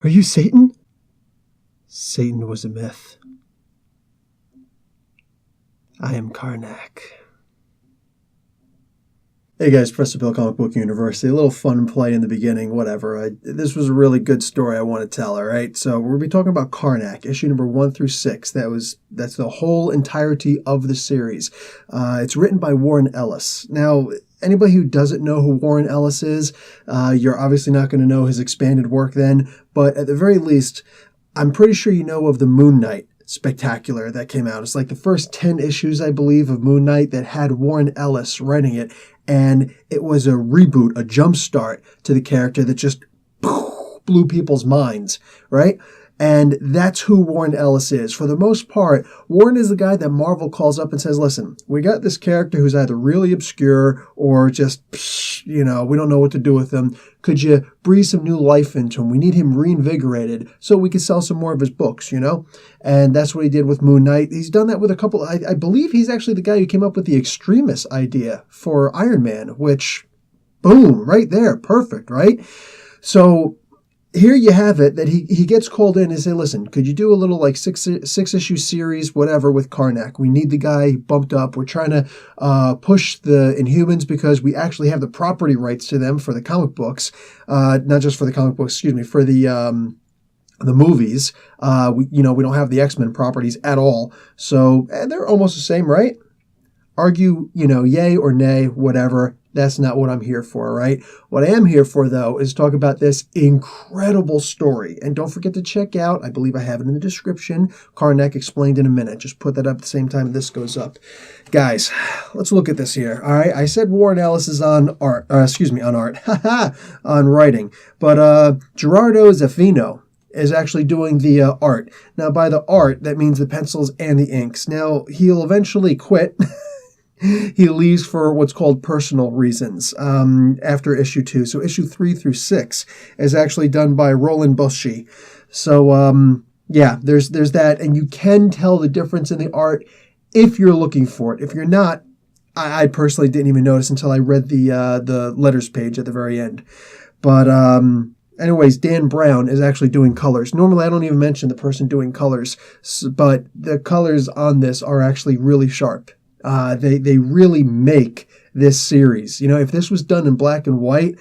Are you Satan? Satan was a myth. I am Karnak. Hey guys, Professor Bill, Comic Book University. A little fun play in the beginning, whatever. This was a really good story I want to tell, all right? So we're going to be talking about Karnak, issue number 1 through 6. That's the whole entirety of the series. It's written by Warren Ellis. Now, anybody who doesn't know who Warren Ellis is, you're obviously not going to know his expanded work then, but at the very least, I'm pretty sure you know of the Moon Knight Spectacular that came out. It's like the first 10 issues, I believe, of Moon Knight that had Warren Ellis writing it. And it was a reboot, a jumpstart to the character that just blew people's minds, right? And that's who Warren Ellis is. For the most part, Warren is the guy that Marvel calls up and says, listen, we got this character who's either really obscure or just, we don't know what to do with him. Could you breathe some new life into him? We need him reinvigorated so we can sell some more of his books, And that's what he did with Moon Knight. He's done that with a couple. I believe he's actually the guy who came up with the Extremis idea for Iron Man, which, boom, right there. Perfect, right? So here you have it, that he gets called in and say, listen, could you do a little like six issue series, whatever, with Karnak? We need the guy bumped up. We're trying to push the Inhumans because we actually have the property rights to them for the comic books, not just for the comic books, for the movies. We don't have the X-Men properties at all. So they're almost the same, right? Argue, yay or nay, whatever. That's not what I'm here for, right? What I am here for, though, is talk about this incredible story. And don't forget to check out, I believe I have it in the description, Karnak Explained in a Minute. Just put that up at the same time this goes up. Guys, let's look at this here, all right? I said Warren Ellis is on art, on writing. But Gerardo Zaffino is actually doing the art. Now, by the art, that means the pencils and the inks. Now, he'll eventually quit. He leaves for what's called personal reasons after issue 2. So issue 3 through 6 is actually done by Roland Boschi. So, there's that. And you can tell the difference in the art if you're looking for it. If you're not, I personally didn't even notice until I read the letters page at the very end. But anyways, Dan Brown is actually doing colors. Normally, I don't even mention the person doing colors, but the colors on this are actually really sharp. They really make this series. If this was done in black and white,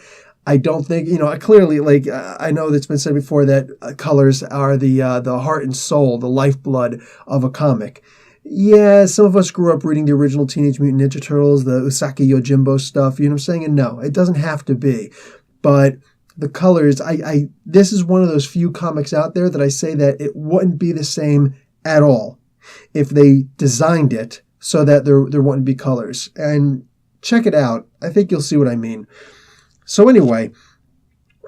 I don't think, clearly, I know that's been said before that colors are the heart and soul, the lifeblood of a comic. Yeah, some of us grew up reading the original Teenage Mutant Ninja Turtles, the Usagi Yojimbo stuff, you know what I'm saying? And no, it doesn't have to be. But the colors, this is one of those few comics out there that I say that it wouldn't be the same at all if they designed it so that there wouldn't be colors. And check it out. I think you'll see what I mean. So anyway,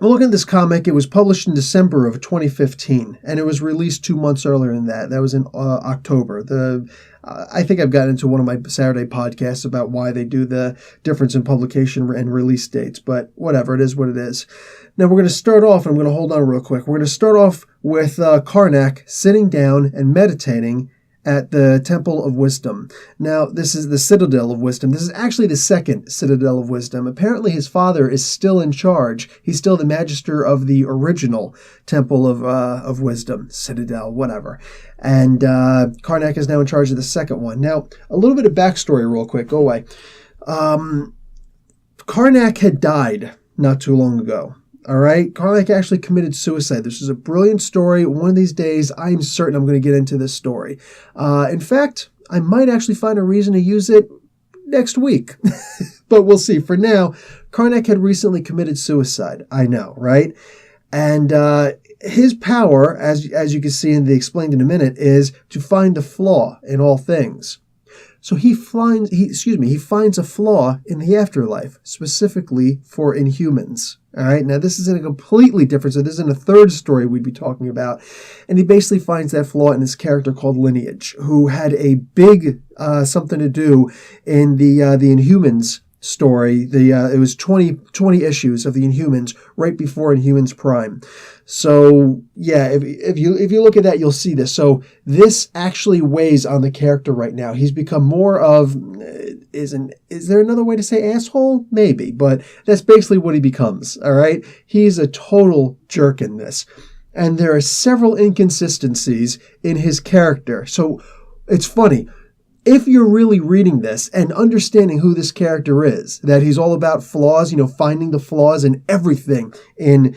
we're looking at this comic. It was published in December of 2015, and it was released 2 months earlier than that. That was in October. I think I've gotten into one of my Saturday podcasts about why they do the difference in publication and release dates, but whatever, it is what it is. Now we're going to start off, and I'm going to hold on real quick. We're going to start off with Karnak sitting down and meditating at the Temple of Wisdom. Now, this is the Citadel of Wisdom. This is actually the second Citadel of Wisdom. Apparently, his father is still in charge. He's still the Magister of the original Temple of Wisdom, Citadel, whatever. And Karnak is now in charge of the second one. Now, a little bit of backstory real quick. Go away. Karnak had died not too long ago. All right, Karnak actually committed suicide. This is a brilliant story. One of these days, I'm certain I'm going to get into this story. In fact, I might actually find a reason to use it next week. But we'll see. For now, Karnak had recently committed suicide. I know, right? And his power, as you can see in the Explained in a Minute, is to find the flaw in all things. So he finds a flaw in the afterlife, specifically for Inhumans. All right, now this is in a completely different, so this is in a third story we'd be talking about. And he basically finds that flaw in this character called Lineage, who had a big something to do in the Inhumans story. It was 20 issues of the Inhumans right before Inhumans Prime. So yeah, if you look at that, you'll see this. So this actually weighs on the character right now. He's become more of is there another way to say asshole? Maybe, but that's basically what he becomes. All right, he's a total jerk in this. And there are several inconsistencies in his character. So it's funny. If you're really reading this and understanding who this character is, that he's all about flaws, finding the flaws in everything, in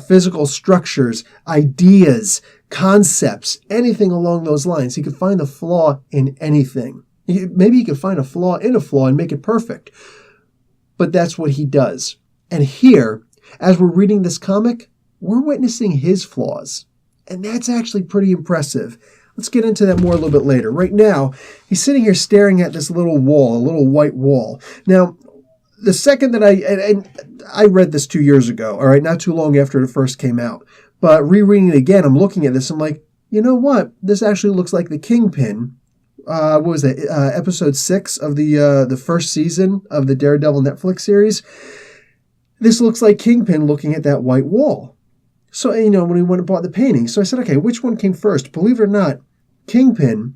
physical structures, ideas, concepts, anything along those lines. He could find the flaw in anything. Maybe he could find a flaw in a flaw and make it perfect. But that's what he does. And here, as we're reading this comic, we're witnessing his flaws. And that's actually pretty impressive. Let's get into that more a little bit later. Right now, he's sitting here staring at this little wall, a little white wall. Now, the second that I read this 2 years ago, all right, not too long after it first came out. But rereading it again, I'm looking at this, I'm like, you know what? This actually looks like the Kingpin. What was that? Episode 6 of the first season of the Daredevil Netflix series. This looks like Kingpin looking at that white wall. So, when we went and bought the painting. So I said, okay, which one came first? Believe it or not, Kingpin,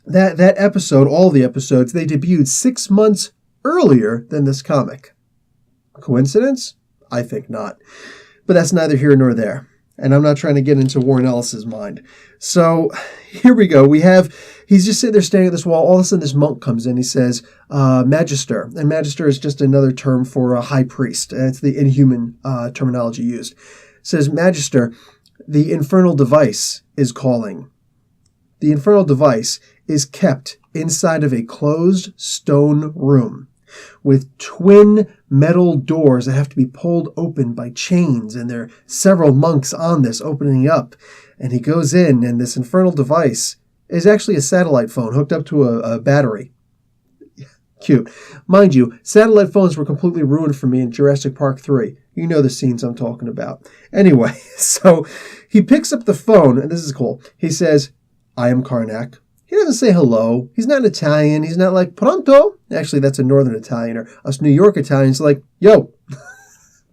that episode, all the episodes, they debuted 6 months earlier than this comic. Coincidence? I think not. But that's neither here nor there. And I'm not trying to get into Warren Ellis's mind. So here we go. He's just sitting there staring at this wall. All of a sudden this monk comes in. He says, Magister. And Magister is just another term for a high priest. It's the Inhuman terminology used. Says, Magister, the infernal device is calling. The infernal device is kept inside of a closed stone room with twin metal doors that have to be pulled open by chains, and there are several monks on this opening up. And he goes in, and this infernal device is actually a satellite phone hooked up to a battery. Cute. Mind you, satellite phones were completely ruined for me in Jurassic Park 3. You know the scenes I'm talking about. Anyway, so he picks up the phone, and this is cool. He says, I am Karnak. He doesn't say hello. He's not Italian. He's not like, pronto. Actually, that's a Northern Italian, or us New York Italians like, yo.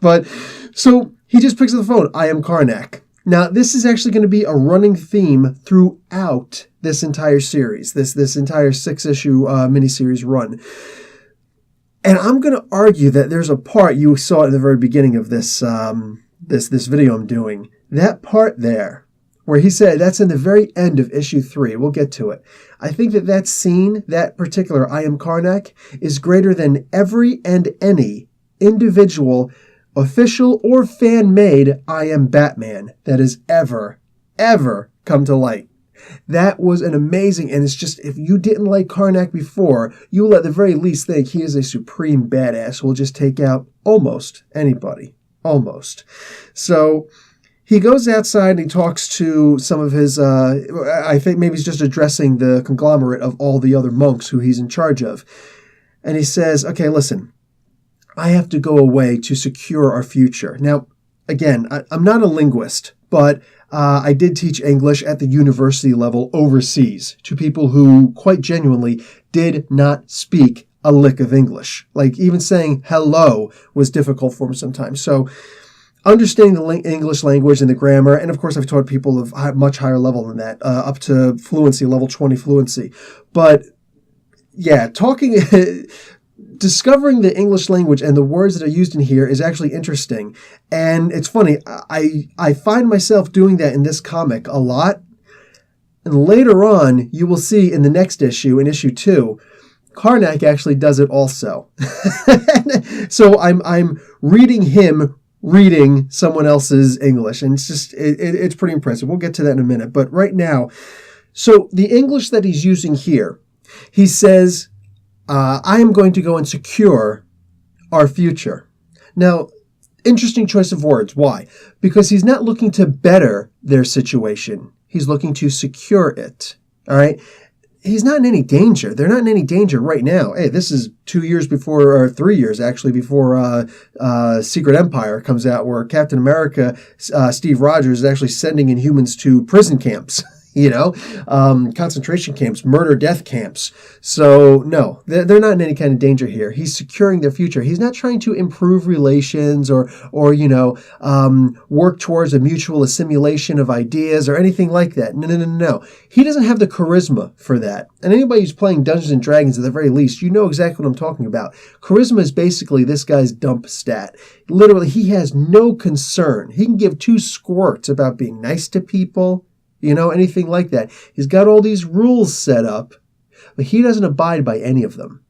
But, so he just picks up the phone. I am Karnak. Now, this is actually going to be a running theme throughout this entire series, this entire 6-issue miniseries run. And I'm going to argue that there's a part, you saw it at the very beginning of this video I'm doing, that part there, where he said that's in the very end of issue 3. We'll get to it. I think that scene, that particular I am Karnak, is greater than every and any individual, official or fan-made I am Batman that has ever come to light. That was an amazing, and it's just, if you didn't like Karnak before, you will at the very least think he is a supreme badass who will just take out almost anybody. Almost. So he goes outside and he talks to some of his, I think maybe he's just addressing the conglomerate of all the other monks who he's in charge of. And he says, okay, listen, I have to go away to secure our future. Now, again, I'm not a linguist, but I did teach English at the university level overseas to people who quite genuinely did not speak a lick of English. Like even saying hello was difficult for them sometimes. So understanding the English language and the grammar, and of course I've taught people of much higher level than that, up to fluency, level 20 fluency. But yeah, discovering the English language and the words that are used in here is actually interesting. And it's funny, I find myself doing that in this comic a lot. And later on, you will see in the next issue, in issue 2, Karnak actually does it also. So I'm reading him reading someone else's English, and it's just it's pretty impressive. We'll get to that in a minute. But right now, so the English that he's using here, he says, I am going to go and secure our future. Now, interesting choice of words. Why? Because he's not looking to better their situation. He's looking to secure it. All right? He's not in any danger. They're not in any danger right now. Hey, this is 2 years before, or 3 years actually, before Secret Empire comes out, where Captain America, Steve Rogers, is actually sending Inhumans to prison camps. concentration camps, murder, death camps. So no, they're not in any kind of danger here. He's securing their future. He's not trying to improve relations or work towards a mutual assimilation of ideas or anything like that. No. He doesn't have the charisma for that. And anybody who's playing Dungeons and Dragons at the very least, you know exactly what I'm talking about. Charisma is basically this guy's dump stat. Literally, he has no concern. He can give two squirts about being nice to people, anything like that. He's got all these rules set up, but he doesn't abide by any of them.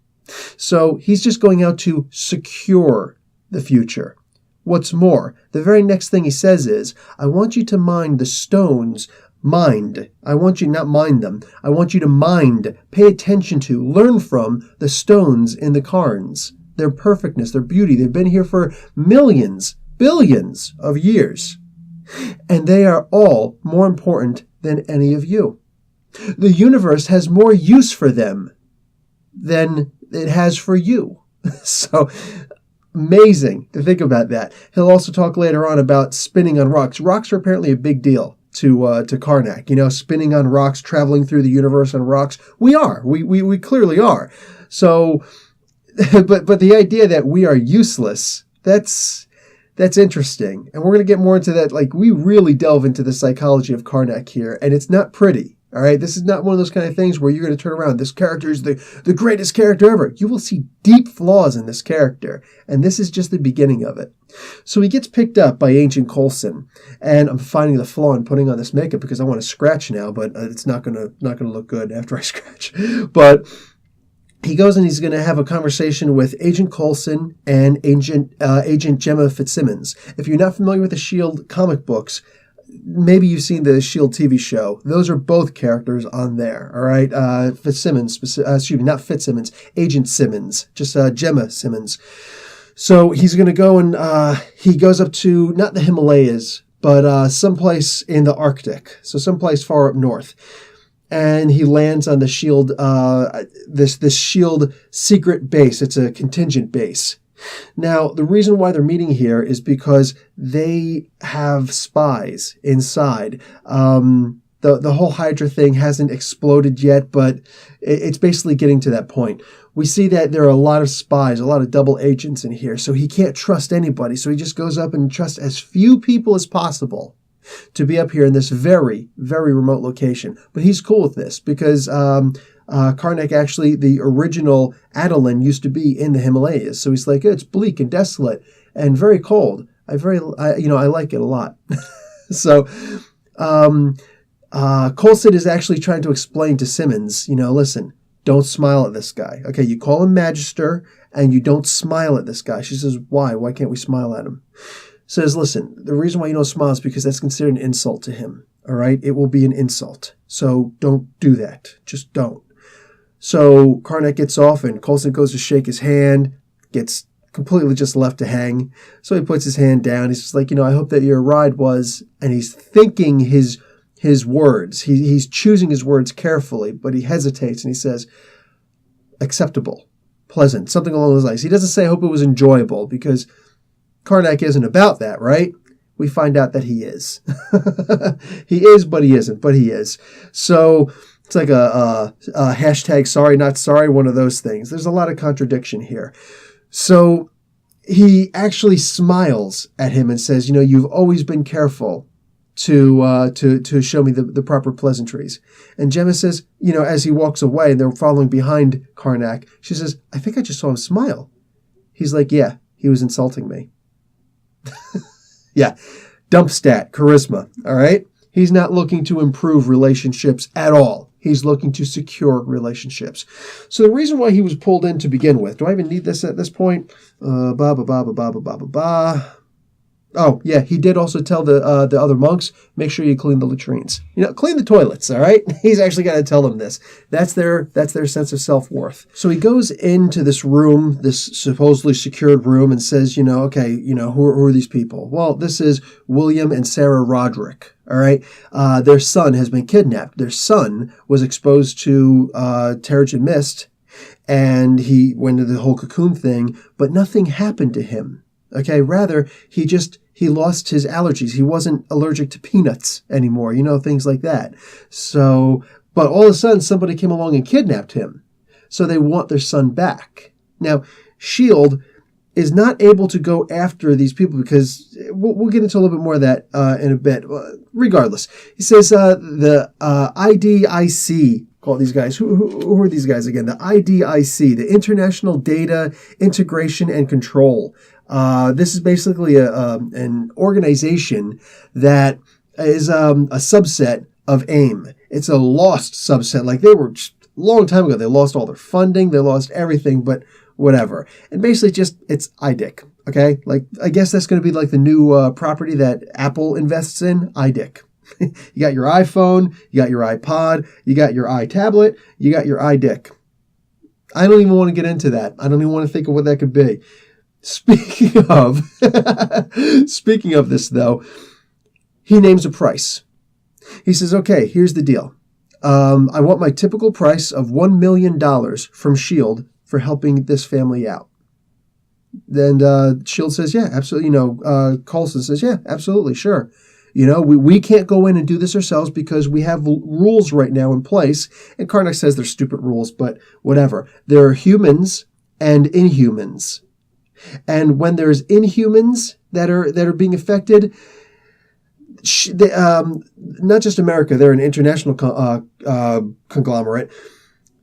So he's just going out to secure the future. What's more, the very next thing he says is, I want you to mind the stones. Mind. I want you not mind them. I want you to mind, pay attention to, learn from the stones in the cairns. Their perfectness, their beauty. They've been here for millions, billions of years. And they are all more important than any of you. The universe has more use for them than it has for you. So amazing to think about that. He'll also talk later on about spinning on rocks. Rocks are apparently a big deal to Karnak. Spinning on rocks, traveling through the universe on rocks. We are. We clearly are. So, but the idea that we are useless, that's interesting. And we're going to get more into that. Like, we really delve into the psychology of Karnak here, and it's not pretty. All right, this is not one of those kind of things where you're going to turn around. This character is the greatest character ever. You will see deep flaws in this character, and this is just the beginning of it. So he gets picked up by Agent Coulson, and I'm finding the flaw in putting on this makeup because I want to scratch now, but it's not gonna look good after I scratch. But he goes and he's going to have a conversation with Agent Coulson and Agent Gemma Fitzsimmons. If you're not familiar with the S.H.I.E.L.D. comic books, maybe you've seen the S.H.I.E.L.D. TV show. Those are both characters on there, all right? Fitzsimmons, not Fitzsimmons, Agent Simmons, just Gemma Simmons. So he's going to go and he goes up to, not the Himalayas, but someplace in the Arctic, so someplace far up north. And he lands on the S.H.I.E.L.D., this S.H.I.E.L.D. secret base. It's a contingent base. Now, the reason why they're meeting here is because they have spies inside. The whole Hydra thing hasn't exploded yet, but it's basically getting to that point. We see that there are a lot of spies, a lot of double agents in here, so he can't trust anybody. So he just goes up and trusts as few people as possible to be up here in this very, very remote location. But he's cool with this because Karnak, actually, the original Adeline, used to be in the Himalayas. So he's like, it's bleak and desolate and very cold. I like it a lot. So Coulson is actually trying to explain to Simmons, listen, don't smile at this guy. Okay, you call him Magister and you don't smile at this guy. She says, why? Why can't we smile at him? Says, listen, the reason why you don't smile is because that's considered an insult to him. All right? It will be an insult. So don't do that. Just don't. So Karnak gets off and Coulson goes to shake his hand, gets completely just left to hang. So he puts his hand down. He's just like, I hope that your ride was, and he's thinking his words. He's choosing his words carefully, but he hesitates and he says, acceptable, pleasant, something along those lines. He doesn't say, I hope it was enjoyable, because Karnak isn't about that, right? We find out that he is. He is, but he isn't, but he is. So it's like a hashtag sorry, not sorry, one of those things. There's a lot of contradiction here. So he actually smiles at him and says, you've always been careful to show me the proper pleasantries. And Gemma says, as he walks away and they're following behind Karnak, she says, I think I just saw him smile. He's like, yeah, he was insulting me. Yeah, dump stat, charisma, all right? He's not looking to improve relationships at all. He's looking to secure relationships. So the reason why he was pulled in to begin with, do I even need this at this point? Oh, yeah, he did also tell the other monks, make sure you clean the latrines. Clean the toilets, all right? He's actually got to tell them this. That's their sense of self-worth. So he goes into this room, this supposedly secured room, and says, okay, who are these people? Well, this is William and Sarah Roderick, all right? Their son has been kidnapped. Their son was exposed to Terrigen Mist, and he went into the whole cocoon thing, but nothing happened to him. Okay, rather, he lost his allergies. He wasn't allergic to peanuts anymore, things like that. So, but all of a sudden somebody came along and kidnapped him. So they want their son back. Now, S.H.I.E.L.D. is not able to go after these people because we'll get into a little bit more of that in a bit. Regardless, he says the IDIC, call these guys. Who are these guys again? The IDIC, the International Data Integration and Control. This is basically an organization that is a subset of AIM. It's a lost subset. Like they were a long time ago. They lost all their funding. They lost everything, but whatever. And basically it's IDIC. Okay? Like, I guess that's going to be like the new property that Apple invests in, IDIC. You got your iPhone, you got your iPod, you got your iTablet, you got your iDick. I don't even want to get into that. I don't even want to think of what that could be. Speaking of this, though, he names a price. He says, okay, here's the deal. I want my typical price of $1 million from S.H.I.E.L.D. for helping this family out. Then S.H.I.E.L.D. says, yeah, absolutely. Coulson says, yeah, absolutely, sure. We can't go in and do this ourselves because we have rules right now in place. And Karnak says they're stupid rules, but whatever. There are humans and inhumans. And when there's inhumans that are being affected, not just America, they're an international conglomerate.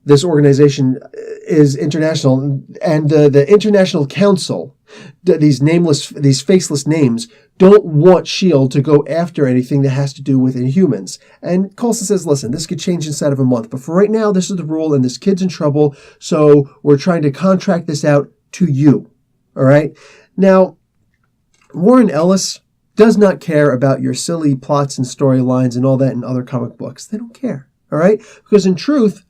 This organization is international, and the International Council, these faceless names, don't want S.H.I.E.L.D. to go after anything that has to do with Inhumans. And Coulson says, listen, this could change inside of a month, but for right now, this is the rule, and this kid's in trouble, so we're trying to contract this out to you. All right? Now, Warren Ellis does not care about your silly plots and storylines and all that in other comic books. They don't care. All right? Because in truth,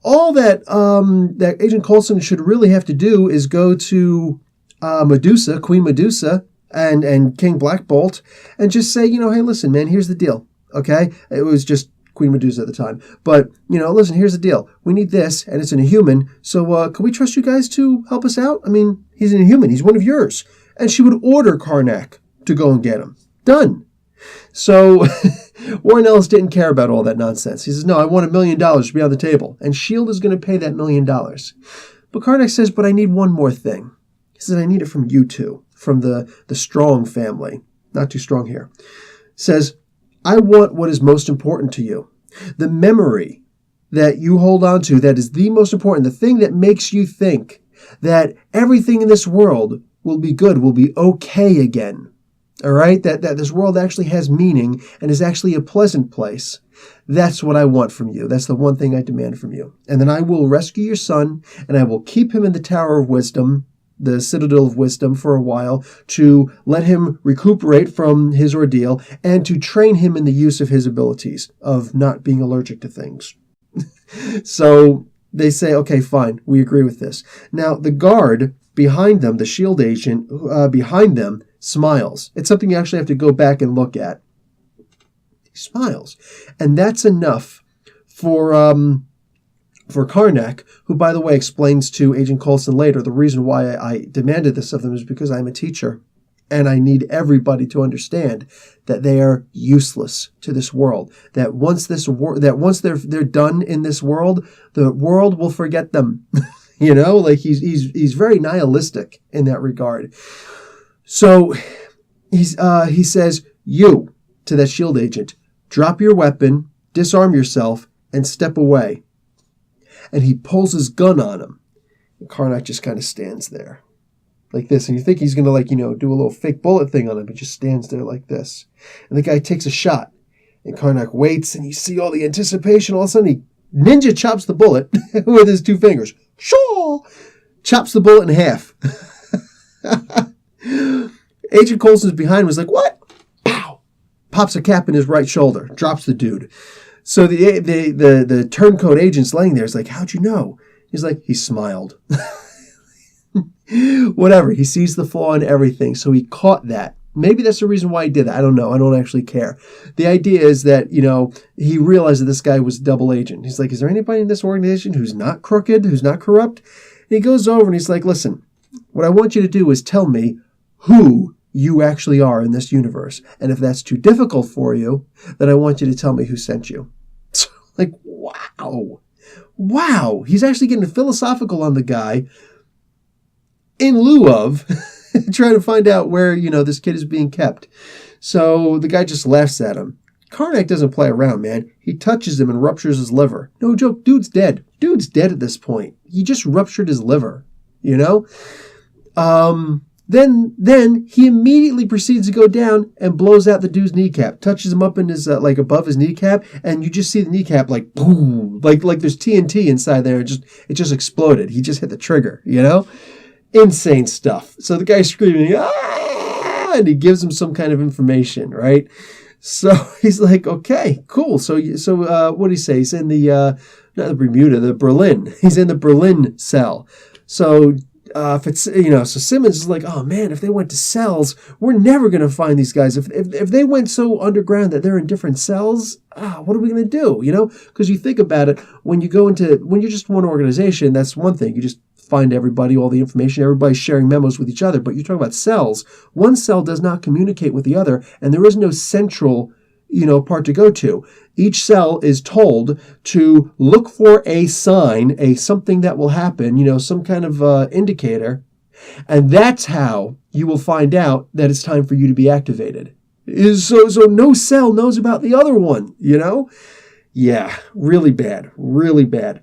all that Agent Coulson should really have to do is go to Medusa, Queen Medusa, and King Black Bolt, and just say, hey, listen, man, here's the deal. Okay? It was just Queen Medusa at the time. But, listen, here's the deal. We need this, and it's an Inhuman, so can we trust you guys to help us out? I mean, he's an Inhuman. He's one of yours. And she would order Karnak to go and get him. Done. So Warren Ellis didn't care about all that nonsense. He says, no, I want $1 million to be on the table. And S.H.I.E.L.D. is going to pay that $1 million. But Karnak says, but I need one more thing. He says, I need it from you two, from the Strong family. Not too strong here. Says, I want what is most important to you. The memory that you hold on to that is the most important, the thing that makes you think that everything in this world will be good, will be okay again. All right? That this world actually has meaning and is actually a pleasant place. That's what I want from you. That's the one thing I demand from you. And then I will rescue your son, and I will keep him in the Tower of Wisdom, the Citadel of Wisdom, for a while, to let him recuperate from his ordeal and to train him in the use of his abilities of not being allergic to things. So they say, okay, fine, we agree with this. Now, the guard behind them, the S.H.I.E.L.D. agent behind them, smiles. It's something you actually have to go back and look at. He smiles. And that's enough for Karnak, who, by the way, explains to Agent Coulson later, the reason why I demanded this of them is because I'm a teacher, and I need everybody to understand that they are useless to this world. That once they're done in this world, the world will forget them. Like he's very nihilistic in that regard. So he says, you, to that S.H.I.E.L.D. agent, drop your weapon, disarm yourself, and step away. And he pulls his gun on him. And Karnak just kind of stands there like this. And you think he's going to do a little fake bullet thing on him, but just stands there like this. And the guy takes a shot. And Karnak waits, and you see all the anticipation. All of a sudden, he ninja chops the bullet with his two fingers. Shaw! Chops the bullet in half. Agent Coulson's behind was like, what? Pow! Pops a cap in his right shoulder. Drops the dude. So the turncoat agent's laying there. He's like, how'd you know? He's like, he smiled. Whatever. He sees the flaw in everything. So he caught that. Maybe that's the reason why he did that. I don't know. I don't actually care. The idea is that, he realized that this guy was a double agent. He's like, is there anybody in this organization who's not crooked, who's not corrupt? And he goes over and he's like, listen, what I want you to do is tell me who you actually are in this universe. And if that's too difficult for you, then I want you to tell me who sent you. So, like, wow. Wow. He's actually getting philosophical on the guy in lieu of trying to find out where, this kid is being kept. So the guy just laughs at him. Karnak doesn't play around, man. He touches him and ruptures his liver. No joke, dude's dead. Dude's dead at this point. He just ruptured his liver, Then he immediately proceeds to go down and blows out the dude's kneecap, touches him up in his, above his kneecap, and you just see the kneecap like, boom, like there's TNT inside there. It just exploded. He just hit the trigger, Insane stuff. So the guy's screaming, ah, and he gives him some kind of information, right? So he's like, okay, cool. So what do you say? He's in not the Bermuda, the Berlin. He's in the Berlin cell. So if it's, so Simmons is like, oh man, if they went to cells, we're never going to find these guys. If they went so underground that they're in different cells, what are we going to do? Because you think about it, when you're just one organization, that's one thing. You just find everybody, all the information, everybody's sharing memos with each other. But you're talking about cells. One cell does not communicate with the other, and there is no central, part to go to. Each cell is told to look for a sign, something that will happen, some kind of indicator, and that's how you will find out that it's time for you to be activated. So no cell knows about the other one, Yeah, really bad, really bad.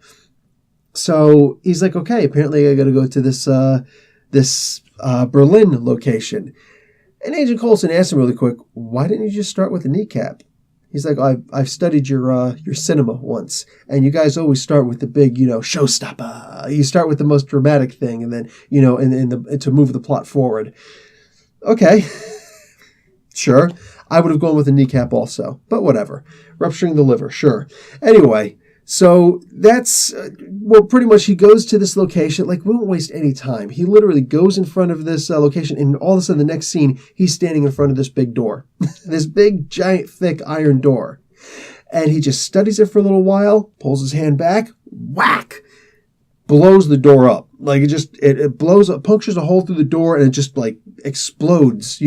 So he's like, okay, apparently I got to go to this Berlin location. And Agent Coulson asks him really quick, why didn't you just start with the kneecap? He's like, I've studied your cinema once, and you guys always start with the big, showstopper. You start with the most dramatic thing, and then, to move the plot forward. Okay, sure. I would have gone with the kneecap also, but whatever. Rupturing the liver, sure. Anyway. So that's, pretty much he goes to this location. Like, we won't waste any time. He literally goes in front of this location, and all of a sudden, the next scene, he's standing in front of this big door. This big, giant, thick iron door. And he just studies it for a little while, pulls his hand back, whack, blows the door up. Like, it blows up, punctures a hole through the door, and it just, explodes,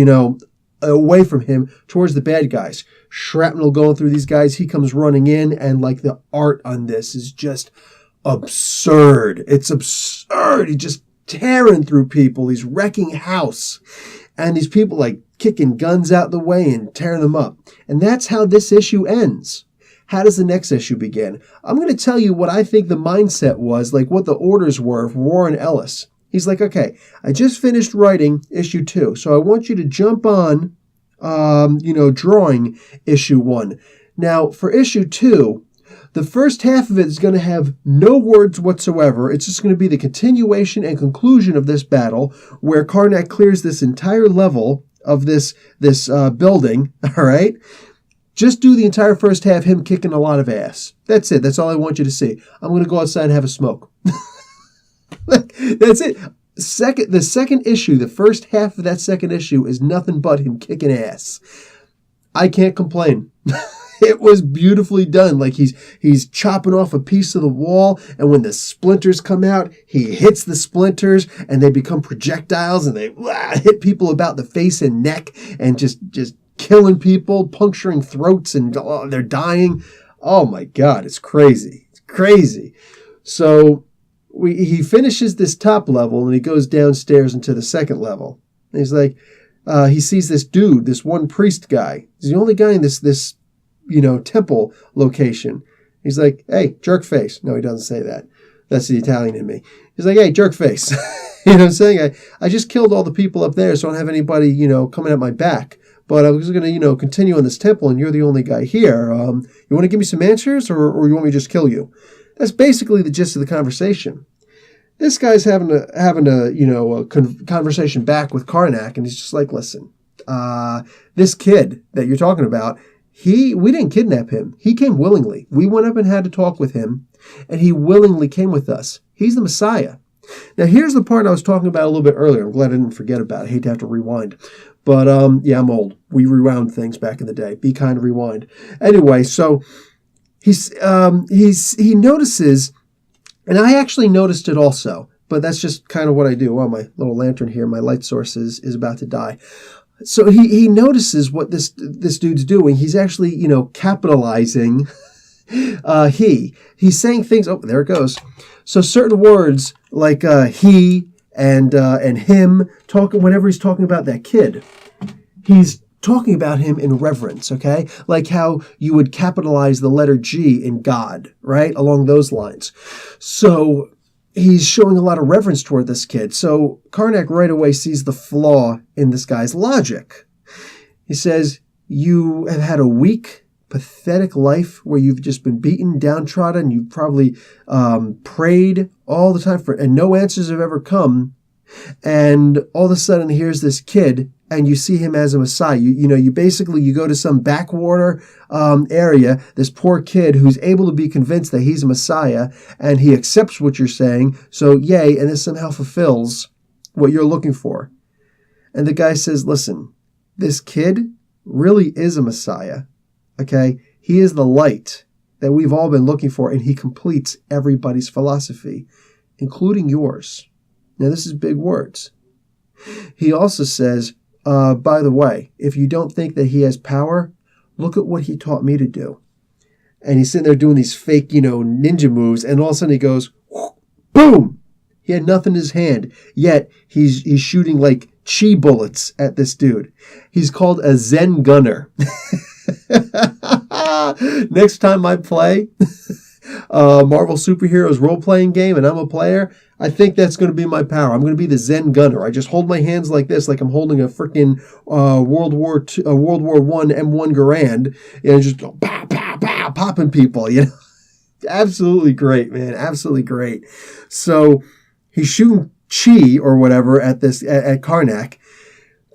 away from him towards the bad guys. Shrapnel going through these guys. He comes running in, and the art on this is just absurd. It's absurd. He's just tearing through people. He's wrecking house. And these people kicking guns out the way and tearing them up. And that's how this issue ends. How does the next issue begin? I'm going to tell you what I think the mindset was, what the orders were for Warren Ellis. He's like, okay, I just finished writing issue 2, so I want you to jump on, drawing issue 1. Now, for issue 2, the first half of it is going to have no words whatsoever. It's just going to be the continuation and conclusion of this battle, where Karnak clears this entire level of this building, all right? Just do the entire first half, him kicking a lot of ass. That's it. That's all I want you to see. I'm going to go outside and have a smoke. That's it. The second issue, the first half of that second issue is nothing but him kicking ass. I can't complain. It was beautifully done. He's chopping off a piece of the wall, and when the splinters come out, he hits the splinters, and they become projectiles, and they hit people about the face and neck, and just killing people, puncturing throats, and they're dying. Oh my God, it's crazy. It's crazy. So he finishes this top level, and he goes downstairs into the second level. And he's like, he sees this dude, this one priest guy. He's the only guy in this temple location. He's like, hey, jerk face. No, he doesn't say that. That's the Italian in me. He's like, hey, jerk face. You know what I'm saying? I just killed all the people up there, so I don't have anybody, coming at my back. But I was going to, continue in this temple, and you're the only guy here. You want to give me some answers, or you want me to just kill you? That's basically the gist of the conversation. This guy's having a conversation back with Karnak, and he's just like, listen, this kid that you're talking about, we didn't kidnap him. He came willingly. We went up and had to talk with him, and he willingly came with us. He's the Messiah. Now, here's the part I was talking about a little bit earlier. I'm glad I didn't forget about it. I hate to have to rewind. But, yeah, I'm old. We rewound things back in the day. Be kind, rewind. Anyway, so he notices, and I actually noticed it also. but that's just kind of what I do. Well, my little lantern here, my light source is about to die. So he notices what this dude's doing. He's actually, capitalizing he's saying things. Oh, there it goes. So certain words like he and him, talking whenever he's talking about that kid, he's talking about him in reverence, okay? Like how you would capitalize the letter G in God, right? Along those lines. So he's showing a lot of reverence toward this kid. So Karnak right away sees the flaw in this guy's logic. He says, you have had a weak, pathetic life where you've just been beaten, downtrodden, you've probably prayed all the time and no answers have ever come. And all of a sudden, here's this kid, and you see him as a Messiah. You basically, you go to some backwater area, this poor kid who's able to be convinced that he's a Messiah, and he accepts what you're saying, so yay, and this somehow fulfills what you're looking for. And the guy says, listen, this kid really is a Messiah, okay? He is the light that we've all been looking for, and he completes everybody's philosophy, including yours. Now, this is big words. He also says, by the way, if you don't think that he has power, look at what he taught me to do. And he's sitting there doing these fake, ninja moves, and all of a sudden he goes, boom! He had nothing in his hand, yet he's shooting like chi bullets at this dude. He's called a Zen gunner. Next time I play Marvel superheroes role-playing game and I'm a player, I think that's going to be my power. I'm going to be the Zen gunner. I just hold my hands like this, like I'm holding a freaking World War I M1 Garand, and just go pow, pow, pow, popping people. Absolutely great, man. Absolutely great. So he's shooting chi or whatever at Karnak.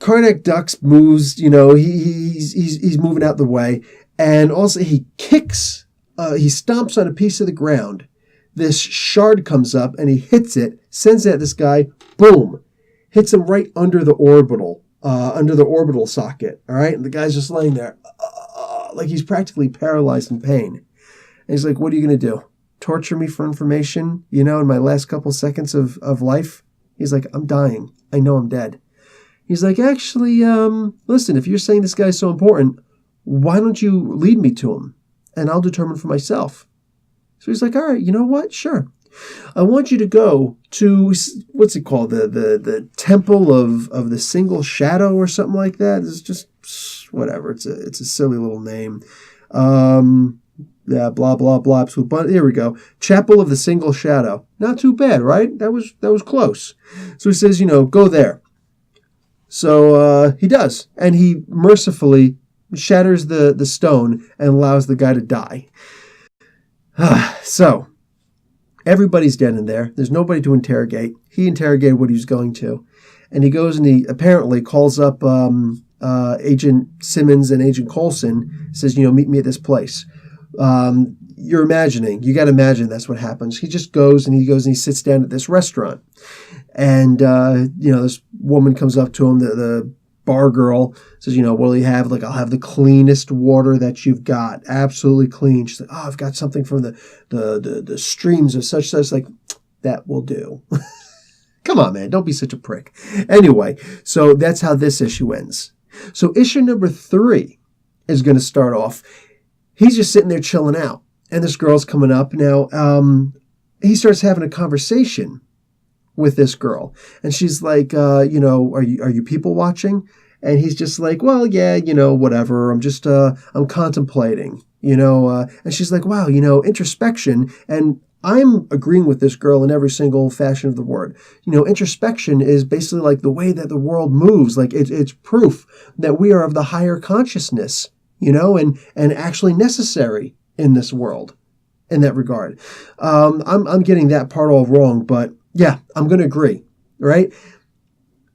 Karnak ducks, moves. He's moving out the way, and also he kicks. He stomps on a piece of the ground. This shard comes up and he hits it, sends it at this guy, boom, hits him right under the orbital socket. All right, and the guy's just laying there, like he's practically paralyzed in pain. And he's like, "What are you gonna do? Torture me for information? In my last couple seconds of life?" He's like, "I'm dying. I know I'm dead." He's like, "Actually, listen, if you're saying this guy's so important, why don't you lead me to him? And I'll determine for myself." So he's like, all right, you know what? Sure. I want you to go to, what's it called? The temple of the single shadow or something like that. It's just whatever. It's a silly little name. Yeah, blah, blah, blah. But here we go. Chapel of the single shadow. Not too bad, right? That was close. So he says, go there. So he does. And he mercifully shatters the stone and allows the guy to die. So, everybody's dead in there. There's nobody to interrogate. He interrogated what he was going to. And he goes and he apparently calls up Agent Simmons and Agent Coulson, says, meet me at this place. You're imagining. You got to imagine that's what happens. He just goes and he sits down at this restaurant. And, this woman comes up to him, the bar girl, says, what do you have? Like, I'll have the cleanest water that you've got. Absolutely clean. She's like, I've got something from the streams of such. Like, that will do. Come on, man. Don't be such a prick. Anyway, so that's how this issue ends. So issue number 3 is going to start off. He's just sitting there chilling out. And this girl's coming up. Now, he starts having a conversation with this girl. And she's like, are you people watching? And he's just like, well, yeah, whatever. I'm just, I'm contemplating, and she's like, wow, introspection. And I'm agreeing with this girl in every single fashion of the word. Introspection is basically like the way that the world moves. Like it's proof that we are of the higher consciousness, and actually necessary in this world in that regard. I'm getting that part all wrong, but yeah, I'm going to agree, right?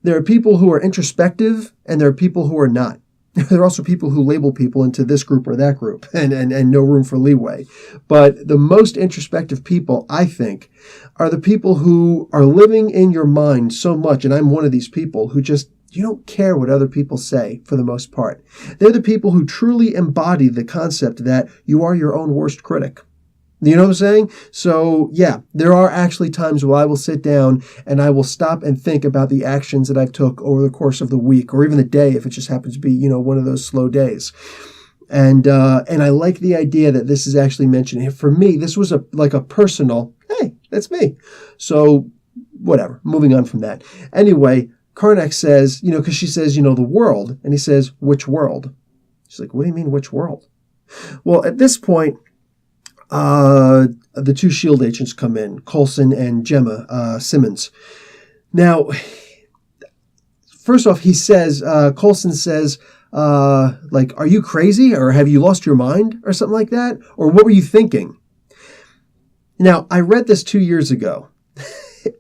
There are people who are introspective and there are people who are not. There are also people who label people into this group or that group and no room for leeway. But the most introspective people, I think, are the people who are living in your mind so much, and I'm one of these people who just, you don't care what other people say for the most part. They're the people who truly embody the concept that you are your own worst critic. You know what I'm saying? So, yeah, there are actually times where I will sit down and I will stop and think about the actions that I've took over the course of the week or even the day if it just happens to be, one of those slow days. And I like the idea that this is actually mentioned. For me, this was a personal, hey, that's me. So, whatever, moving on from that. Anyway, Karnak says, because she says, the world. And he says, which world? She's like, what do you mean, which world? Well, at this point, the two S.H.I.E.L.D. agents come in, Coulson and Gemma Simmons. Now, first off, he says, Coulson says, are you crazy or have you lost your mind or something like that? Or what were you thinking? Now, I read this 2 years ago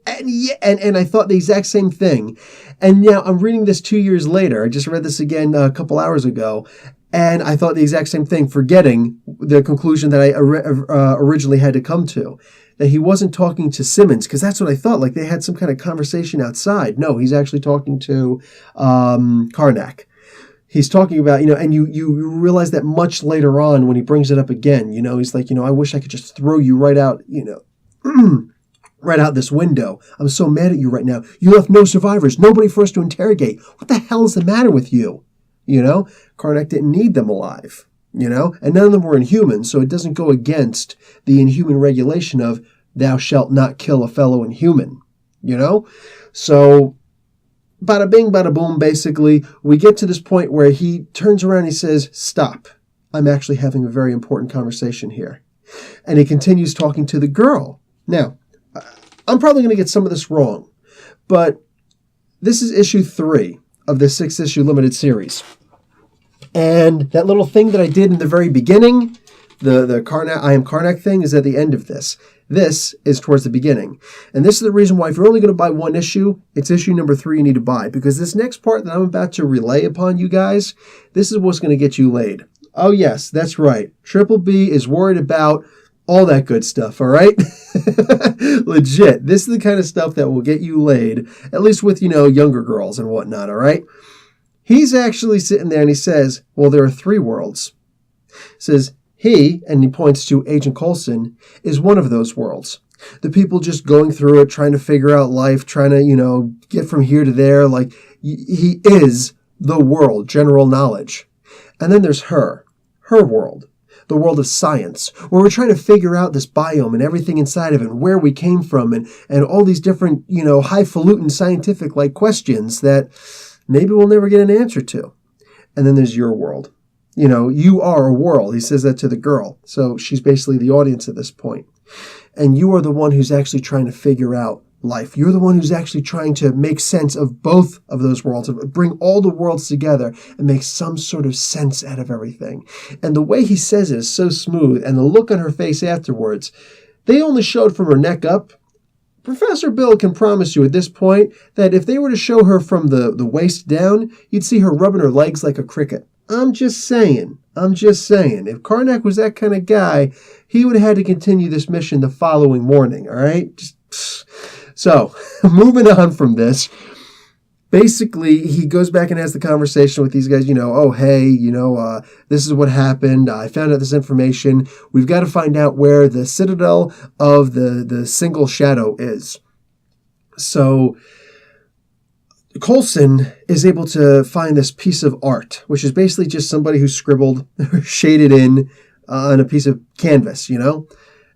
and I thought the exact same thing. And now I'm reading this 2 years later. I just read this again a couple hours ago. And I thought the exact same thing, forgetting the conclusion that I originally had to come to, that he wasn't talking to Simmons, because that's what I thought, like they had some kind of conversation outside. No, he's actually talking to Karnak. He's talking about, and you realize that much later on when he brings it up again, he's like, I wish I could just throw you right out, right out this window. I'm so mad at you right now. You left no survivors, nobody for us to interrogate. What the hell is the matter with you? Karnak didn't need them alive, and none of them were Inhuman, so it doesn't go against the Inhuman regulation of thou shalt not kill a fellow Inhuman, So, bada bing, bada boom, basically, we get to this point where he turns around and he says, stop, I'm actually having a very important conversation here. And he continues talking to the girl. Now, I'm probably going to get some of this wrong, but this is issue 3 of the 6-issue limited series. And that little thing that I did in the very beginning, the Karnak, I am Karnak thing, is at the end of this. This is towards the beginning. And this is the reason why if you're only going to buy one issue, it's issue number 3 you need to buy. Because this next part that I'm about to relay upon you guys, this is what's going to get you laid. Oh yes, that's right. Triple B is worried about all that good stuff, all right? Legit. This is the kind of stuff that will get you laid, at least with, younger girls and whatnot, all right? He's actually sitting there and he says, well, there are 3 worlds. He says, he, and he points to Agent Coulson, is one of those worlds. The people just going through it, trying to figure out life, trying to, get from here to there. Like, he is the world, general knowledge. And then there's her world. The world of science, where we're trying to figure out this biome and everything inside of it and where we came from and all these different, highfalutin scientific questions that maybe we'll never get an answer to. And then there's your world. You are a world. He says that to the girl. So she's basically the audience at this point. And you are the one who's actually trying to figure out life. You're the one who's actually trying to make sense of both of those worlds, bring all the worlds together and make some sort of sense out of everything. And the way he says it is so smooth, and the look on her face afterwards, they only showed from her neck up. Professor Bill can promise you at this point that if they were to show her from the waist down, you'd see her rubbing her legs like a cricket. I'm just saying. If Karnak was that kind of guy, he would have had to continue this mission the following morning, all right? So, moving on from this, basically, he goes back and has the conversation with these guys, oh, hey, this is what happened. I found out this information. We've got to find out where the citadel of the single shadow is. So, Coulson is able to find this piece of art, which is basically just somebody who scribbled, shaded in on a piece of canvas,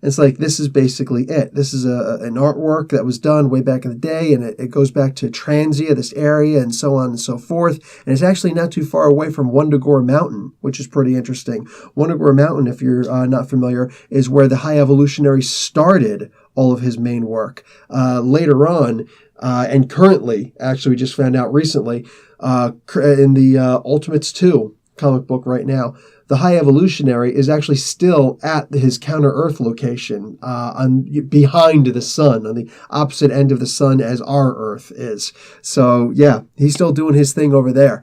It's like, this is basically it. This is an artwork that was done way back in the day, and it goes back to Transia, this area, and so on and so forth. And it's actually not too far away from Wundagore Mountain, which is pretty interesting. Wundagore Mountain, if you're not familiar, is where the High Evolutionary started all of his main work. Later on, and currently, actually, we just found out recently, in the Ultimates 2 comic book right now, the High Evolutionary is actually still at his Counter-Earth location, behind the sun, on the opposite end of the sun as our Earth is. So, yeah, he's still doing his thing over there.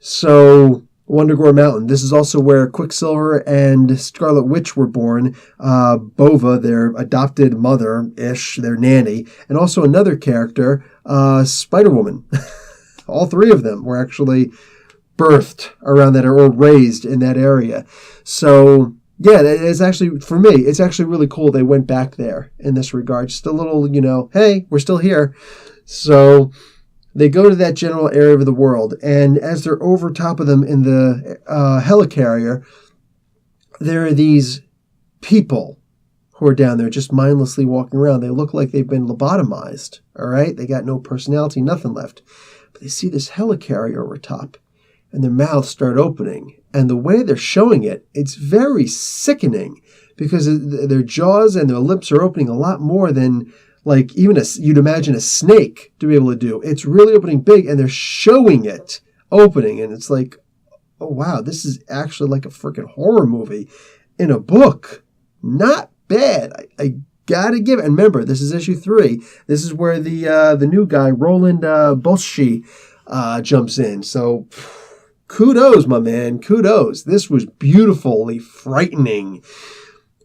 So, Wundagore Mountain. This is also where Quicksilver and Scarlet Witch were born. Bova, their adopted mother-ish, their nanny, and also another character, Spider-Woman. All 3 of them were actually birthed around that or raised in that area. So Yeah, it's actually, for me, it's actually really cool they went back there in this regard. Just a little, hey, we're still here. So they go to that general area of the world, and as they're over top of them in the helicarrier, there are these people who are down there just mindlessly walking around. They look like they've been lobotomized, all right? They got no personality, nothing left. But they see this helicarrier over top, and their mouths start opening. And the way they're showing it, it's very sickening because their jaws and their lips are opening a lot more than like even you'd imagine a snake to be able to do. It's really opening big, and they're showing it opening. And it's like, oh, wow, this is actually like a freaking horror movie in a book. Not bad. I gotta give it. And remember, this is issue 3. This is where the new guy, Roland Bolschi, jumps in. So kudos, my man. Kudos. This was beautifully frightening.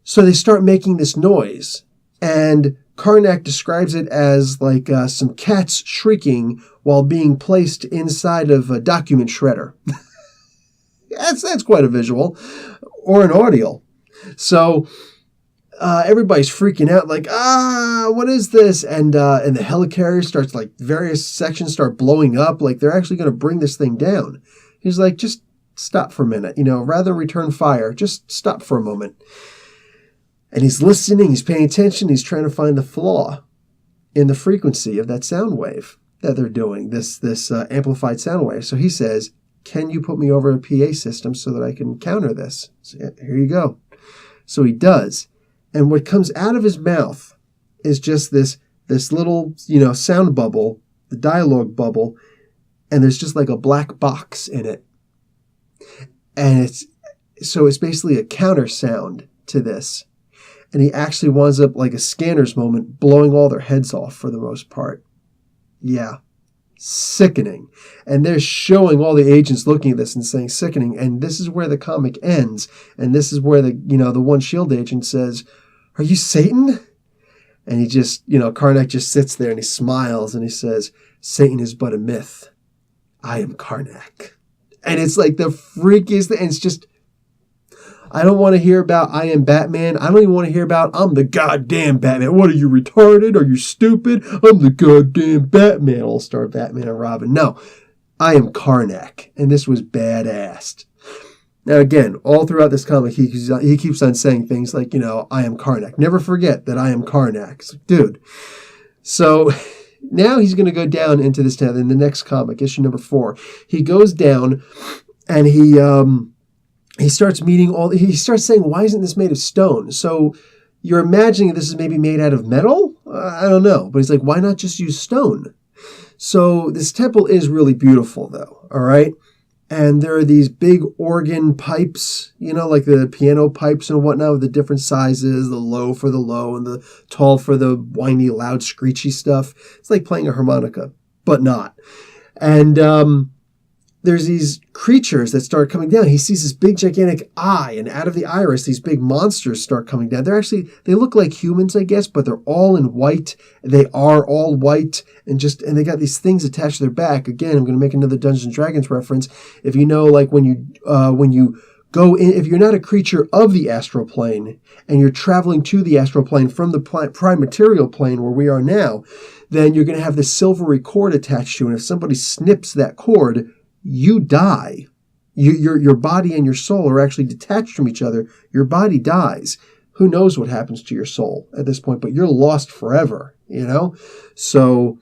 So they start making this noise. And Karnak describes it as like some cats shrieking while being placed inside of a document shredder. That's quite a visual. Or an audio. So everybody's freaking out like, what is this? And the helicarrier starts, like, various sections start blowing up. Like, they're actually going to bring this thing down. He's like, just stop for a minute. Rather return fire, just stop for a moment. And he's listening, he's paying attention, he's trying to find the flaw in the frequency of that sound wave that they're doing, this amplified sound wave. So he says, can you put me over a PA system so that I can counter this? So, here you go. So he does. And what comes out of his mouth is just this little, sound bubble, the dialogue bubble, and there's just like a black box in it. And it's basically a counter sound to this. And he actually winds up like a scanner's moment, blowing all their heads off for the most part. Yeah. Sickening. And they're showing all the agents looking at this and saying sickening. And this is where the comic ends. And this is where the one S.H.I.E.L.D. agent says, are you Satan? And he just, Karnak just sits there and he smiles and he says, Satan is but a myth. I am Karnak. And it's like the freakiest thing. And it's just, I don't want to hear about I am Batman. I don't even want to hear about I'm the goddamn Batman. What, are you retarded? Are you stupid? I'm the goddamn Batman. All-star Batman and Robin. No, I am Karnak. And this was badass. Now again, all throughout this comic, he keeps on saying things like, I am Karnak. Never forget that I am Karnak. It's like, dude. So now he's going to go down into this town in the next comic, issue number 4. He goes down and he starts he starts saying, why isn't this made of stone? So you're imagining this is maybe made out of metal? I don't know. But he's like, why not just use stone? So this temple is really beautiful though. All right. And there are these big organ pipes, like the piano pipes and whatnot with the different sizes, the low for the low and the tall for the whiny, loud, screechy stuff. It's like playing a harmonica, but not. And there's these creatures that start coming down. He sees this big, gigantic eye, and out of the iris, these big monsters start coming down. They look like humans, I guess, but they're all in white. They are all white, and they got these things attached to their back. Again, I'm going to make another Dungeons and Dragons reference. If you know, like when you go in, if you're not a creature of the astral plane, and you're traveling to the astral plane from the prime material plane where we are now, then you're going to have this silvery cord attached to you, and if somebody snips that cord, you die. Your body and your soul are actually detached from each other. Your body dies. Who knows what happens to your soul at this point, but you're lost forever, So,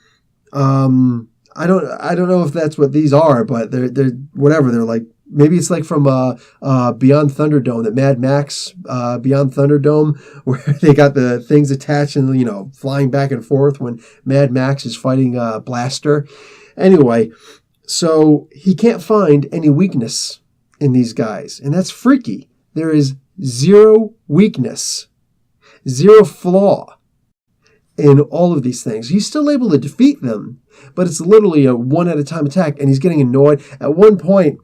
I don't know if that's what these are, but they're whatever. They're like, maybe it's like from Beyond Thunderdome, that Mad Max Beyond Thunderdome, where they got the things attached and, flying back and forth when Mad Max is fighting Blaster. Anyway, so he can't find any weakness in these guys. And that's freaky. There is zero weakness, zero flaw in all of these things. He's still able to defeat them, but it's literally a one-at-a-time attack, and he's getting annoyed. At one point,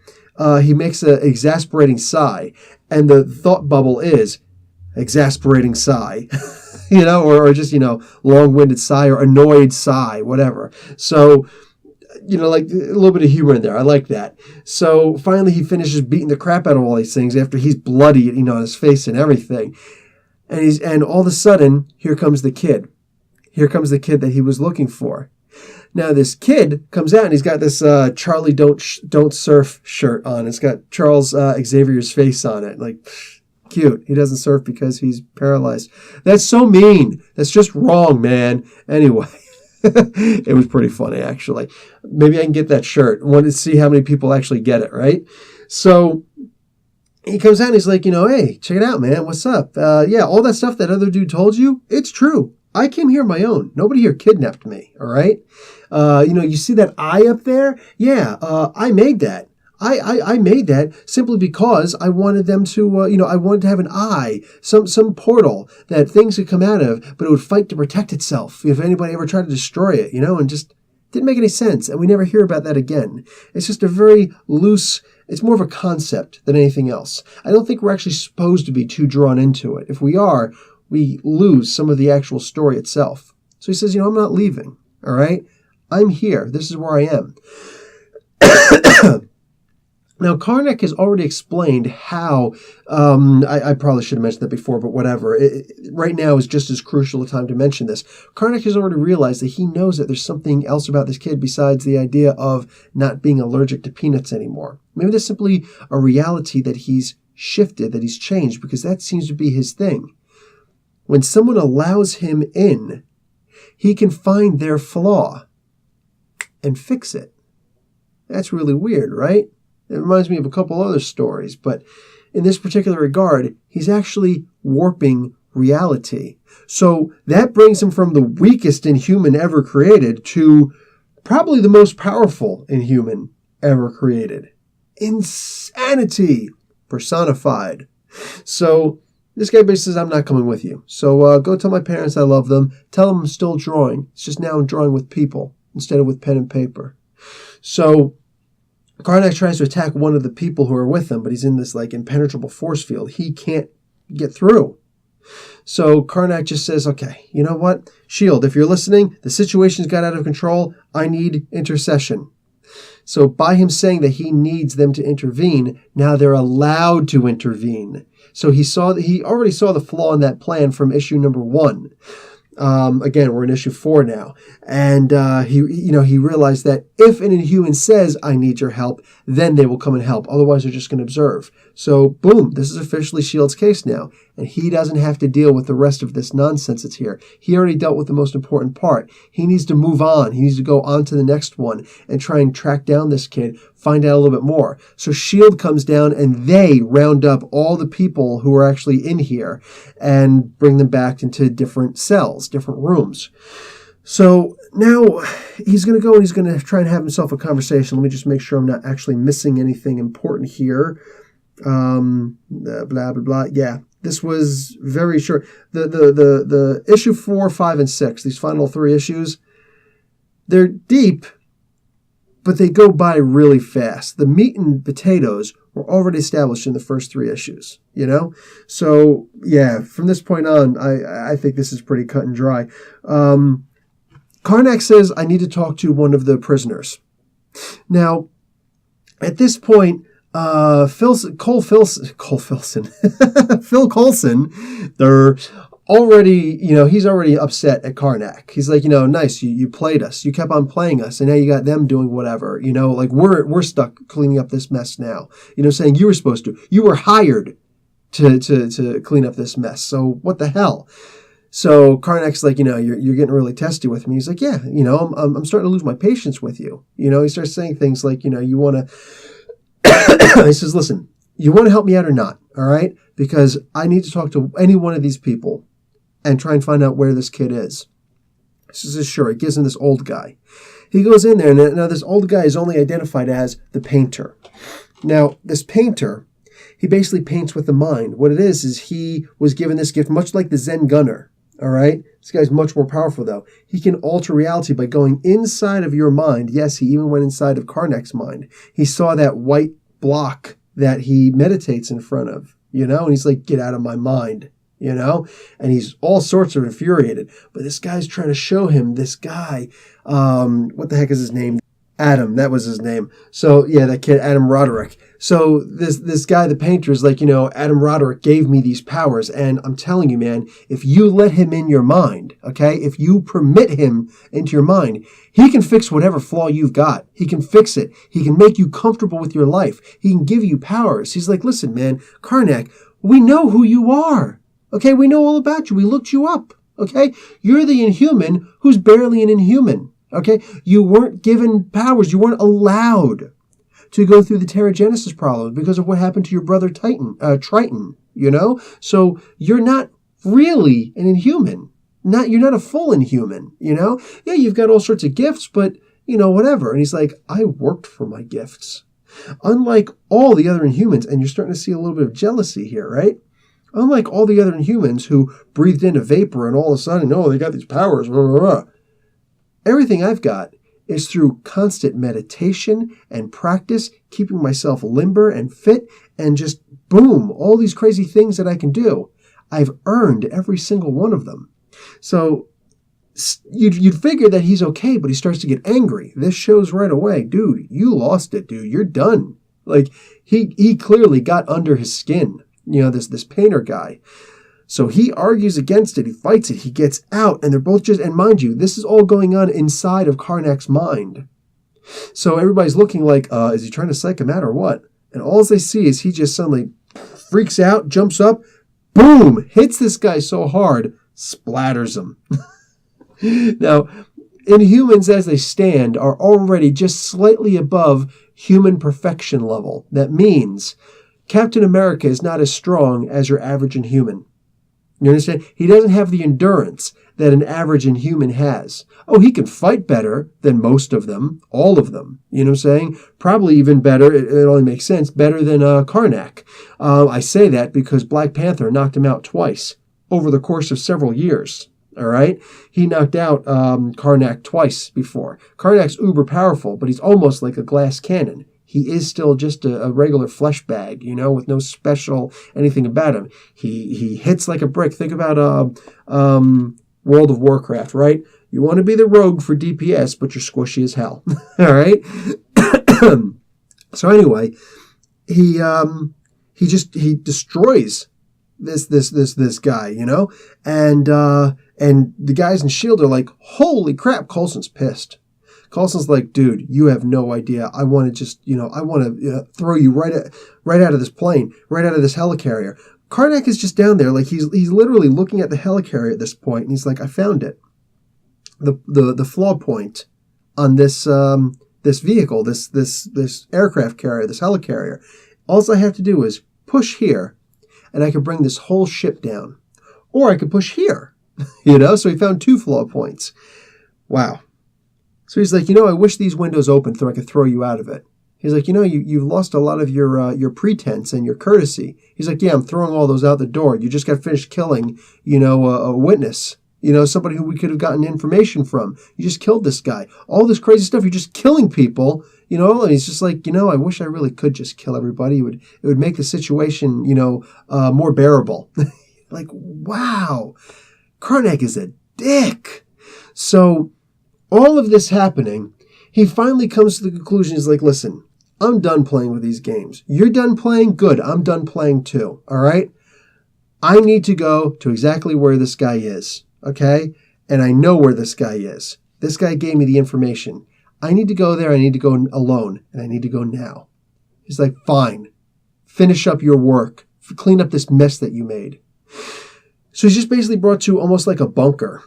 he makes an exasperating sigh, and the thought bubble is exasperating sigh, or just, long-winded sigh or annoyed sigh, whatever. So like a little bit of humor in there. I like that. So finally he finishes beating the crap out of all these things after he's bloody, on his face and everything. And all of a sudden, here comes the kid. Here comes the kid that he was looking for. Now this kid comes out and he's got this Charlie Don't Surf shirt on. It's got Charles Xavier's face on it. Like, cute. He doesn't surf because he's paralyzed. That's so mean. That's just wrong, man. Anyway, it was pretty funny, actually. Maybe I can get that shirt. I wanted to see how many people actually get it, right? So he comes out and he's like, hey, check it out, man. What's up? Yeah, all that stuff that other dude told you, it's true. I came here on my own. Nobody here kidnapped me, all right? You see that eye up there? Yeah, I made that. I made that simply because I wanted them to, I wanted to have an eye, some portal that things could come out of, but it would fight to protect itself if anybody ever tried to destroy it, and just didn't make any sense. And we never hear about that again. It's just a very loose, it's more of a concept than anything else. I don't think we're actually supposed to be too drawn into it. If we are, we lose some of the actual story itself. So he says, I'm not leaving, all right? I'm here. This is where I am. Now, Karnak has already explained how, I probably should have mentioned that before, but whatever. Right now is just as crucial a time to mention this. Karnak has already realized that he knows that there's something else about this kid besides the idea of not being allergic to peanuts anymore. Maybe there's simply a reality that he's shifted, that he's changed, because that seems to be his thing. When someone allows him in, he can find their flaw and fix it. That's really weird, right? It reminds me of a couple other stories, but in this particular regard, he's actually warping reality. So that brings him from the weakest Inhuman ever created to probably the most powerful Inhuman ever created. Insanity personified. So this guy basically says, I'm not coming with you. So go tell my parents I love them. Tell them I'm still drawing. It's just now I'm drawing with people instead of with pen and paper. So Karnak tries to attack one of the people who are with him, but he's in this impenetrable force field. He can't get through. So Karnak just says, okay, you know what? S.H.I.E.L.D, if you're listening, the situation's got out of control. I need intercession. So by him saying that he needs them to intervene, now they're allowed to intervene. So he already saw the flaw in that plan from issue number 1. Again, we're in issue 4 now. And he realized that if an Inhuman says, I need your help, then they will come and help. Otherwise, they're just going to observe. So, boom, this is officially S.H.I.E.L.D's case now. And he doesn't have to deal with the rest of this nonsense that's here. He already dealt with the most important part. He needs to move on. He needs to go on to the next one and try and track down this kid, find out a little bit more. So S.H.I.E.L.D comes down and they round up all the people who are actually in here and bring them back into different cells, different rooms. So now he's going to go and he's going to try and have himself a conversation. Let me just make sure I'm not actually missing anything important here. Blah, blah, blah. Yeah, this was very short. The issue 4, 5, and 6, these final 3 issues, they're deep, but they go by really fast. The meat and potatoes were already established in the first 3 issues, So, yeah, from this point on, I think this is pretty cut and dry. Karnak says, I need to talk to one of the prisoners. Now, at this point, Phil Coulson, they're already, he's already upset at Karnak. He's like, nice, you played us. You kept on playing us, and now you got them doing whatever. We're stuck cleaning up this mess now. Saying you were supposed to. You were hired to clean up this mess. So what the hell? So Karnak's like, you're getting really testy with me. He's like, yeah, I'm starting to lose my patience with you. He starts saying things like, you want to, he says, listen, you want to help me out or not? All right. Because I need to talk to any one of these people and try and find out where this kid is. He says, sure. He gives him this old guy. He goes in there, and now this old guy is only identified as the painter. Now, this painter, he basically paints with the mind. What it is he was given this gift, much like the Zen gunner. All right? This guy's much more powerful, though. He can alter reality by going inside of your mind. Yes, he even went inside of Karnak's mind. He saw that white block that he meditates in front of, and he's like, get out of my mind, and he's all sorts of infuriated. But this guy's trying to show him, this guy, what the heck is his name? Adam, that was his name. So yeah, that kid, Adam Roderick. So this guy, the painter, is like, Adam Roderick gave me these powers, and I'm telling you, man, if you let him in your mind, okay, if you permit him into your mind, he can fix whatever flaw you've got. He can fix it. He can make you comfortable with your life. He can give you powers. He's like, listen, man, Karnak, we know who you are. Okay, we know all about you. We looked you up. Okay, you're the Inhuman who's barely an Inhuman. Okay, you weren't given powers. You weren't allowed to go through the Teragenesis problem because of what happened to your brother Triton. So you're not really an Inhuman. You're not a full Inhuman. Yeah, you've got all sorts of gifts, but whatever. And he's like, I worked for my gifts, unlike all the other Inhumans. And you're starting to see a little bit of jealousy here, right? Unlike all the other Inhumans who breathed in a vapor and all of a sudden, they got these powers. Blah, blah, blah. Everything I've got is through constant meditation and practice, keeping myself limber and fit, and just boom, all these crazy things that I can do. I've earned every single one of them. So you'd figure that he's okay, but he starts to get angry. This shows right away, dude, you lost it, dude. You're done. Like, he clearly got under his skin, this painter guy. So he argues against it, he fights it, he gets out, and they're both and mind you, this is all going on inside of Karnack's mind. So everybody's looking like, is he trying to psych him out or what? And all they see is he just suddenly freaks out, jumps up, boom, hits this guy so hard, splatters him. Now, Inhumans as they stand are already just slightly above human perfection level. That means Captain America is not as strong as your average Inhuman. You understand? He doesn't have the endurance that an average Inhuman has. Oh, he can fight better than most of them, all of them. You know what I'm saying? Probably even better, it only makes sense, better than Karnak. I say that because Black Panther knocked him out twice over the course of several years. All right? He knocked out Karnak twice before. Karnak's uber powerful, but he's almost like a glass cannon. He is still just a regular flesh bag, with no special anything about him. He hits like a brick. Think about World of Warcraft, right? You want to be the rogue for DPS, but you're squishy as hell. All right. So anyway, he destroys this guy, and the guys in S.H.I.E.L.D. are like, holy crap, Coulson's pissed. Coulson's like, dude, you have no idea. I want to just, I want to throw you right out of this plane, right out of this helicarrier. Karnak is just down there, like he's literally looking at the helicarrier at this point, and he's like, I found it. The flaw point on this vehicle, this aircraft carrier, this helicarrier. All I have to do is push here, and I can bring this whole ship down, or I could push here. So he found 2 flaw points. Wow. So he's like, I wish these windows opened so I could throw you out of it. He's like, you've lost a lot of your pretense and your courtesy. He's like, yeah, I'm throwing all those out the door. You just got finished killing, a witness, somebody who we could have gotten information from. You just killed this guy. All this crazy stuff. You're just killing people, and he's just like, I wish I really could just kill everybody. It would make the situation, more bearable. Like, wow, Karnak is a dick. So all of this happening, he finally comes to the conclusion, he's like, listen, I'm done playing with these games. You're done playing? Good. I'm done playing too. All right? I need to go to exactly where this guy is. Okay? And I know where this guy is. This guy gave me the information. I need to go there. I need to go alone. And I need to go now. He's like, fine. Finish up your work. Clean up this mess that you made. So he's just basically brought to almost like a bunker.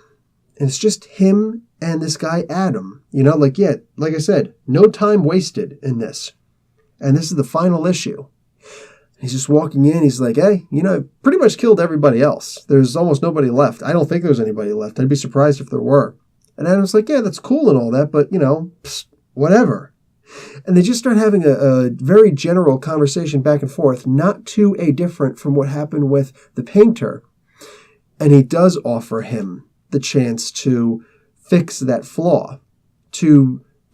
And it's just him and this guy, Adam. Like I said, no time wasted in this. And this is the final issue. He's just walking in. He's like, hey, pretty much killed everybody else. There's almost nobody left. I don't think there's anybody left. I'd be surprised if there were. And Adam's like, yeah, that's cool and all that, but, whatever. And they just start having a very general conversation back and forth, not too different from what happened with the painter. And he does offer him the chance to fix that flaw,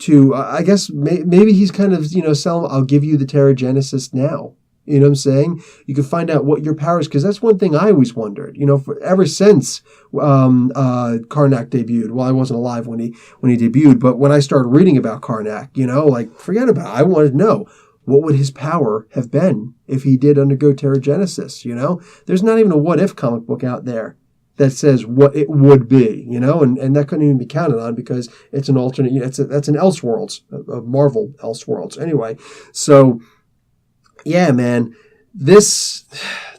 I guess maybe he's kind of, selling, I'll give you the Teragenesis now. You know what I'm saying? You can find out what your powers, because that's one thing I always wondered. Ever since Karnak debuted. Well, I wasn't alive when he debuted, but when I started reading about Karnak, forget about it. I wanted to know what would his power have been if he did undergo Terrigenesis. There's not even a what if comic book out there that says what it would be. And that couldn't even be counted on because it's an alternate. That's an Elseworlds, a Marvel Elseworlds. Anyway, so. Yeah, man, this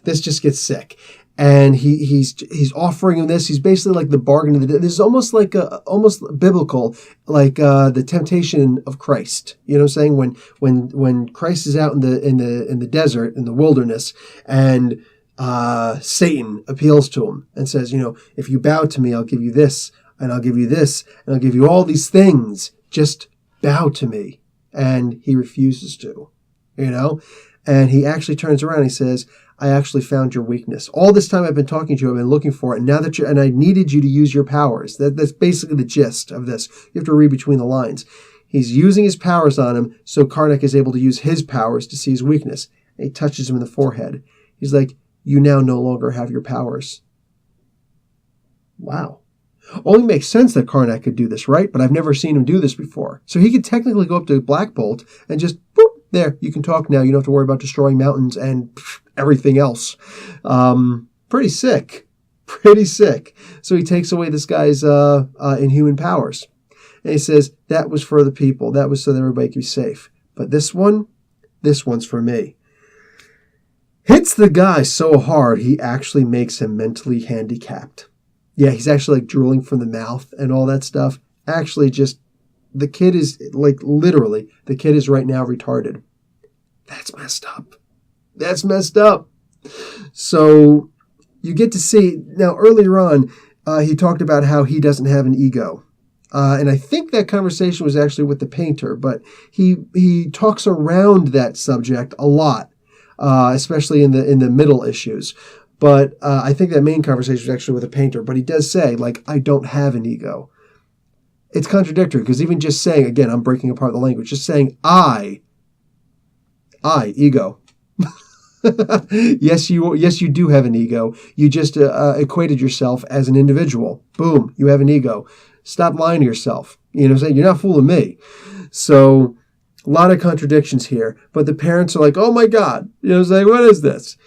just gets sick, and he's offering him this. He's basically like the bargain of the day. This is almost like almost biblical, like the temptation of Christ. You know what I'm saying? When Christ is out in the desert, in the wilderness, and Satan appeals to him and says, if you bow to me, I'll give you this, and I'll give you this, and I'll give you all these things. Just bow to me, and he refuses to. And he actually turns around and he says, I actually found your weakness. All this time I've been talking to you, I've been looking for it. And now that and I needed you to use your powers. That's basically the gist of this. You have to read between the lines. He's using his powers on him, so Karnak is able to use his powers to see his weakness. And he touches him in the forehead. He's like, you now no longer have your powers. Wow. Only makes sense that Karnak could do this, right? But I've never seen him do this before. So he could technically go up to Black Bolt and just, boop, there, you can talk now. You don't have to worry about destroying mountains and everything else. Pretty sick. Pretty sick. So he takes away this guy's inhuman powers. And he says, that was for the people. That was so that everybody could be safe. But this one's for me. Hits the guy so hard, he actually makes him mentally handicapped. Yeah, he's actually like drooling from the mouth and all that stuff. Actually, just the kid is like literally, the kid is right now retarded. That's messed up. That's messed up. So you get to see, now earlier on, he talked about how he doesn't have an ego. And I think that conversation was actually with the painter, but he talks around that subject a lot, especially in the middle issues. But I think that main conversation was actually with a painter. But he does say, like, I don't have an ego. It's contradictory because even just saying, again, I'm breaking apart the language, just saying I, ego. Yes, you do have an ego. You just equated yourself as an individual. Boom, you have an ego. Stop lying to yourself. You know what I'm saying? You're not fooling me. So a lot of contradictions here. But the parents are like, oh my God. You know what I'm saying? What is this?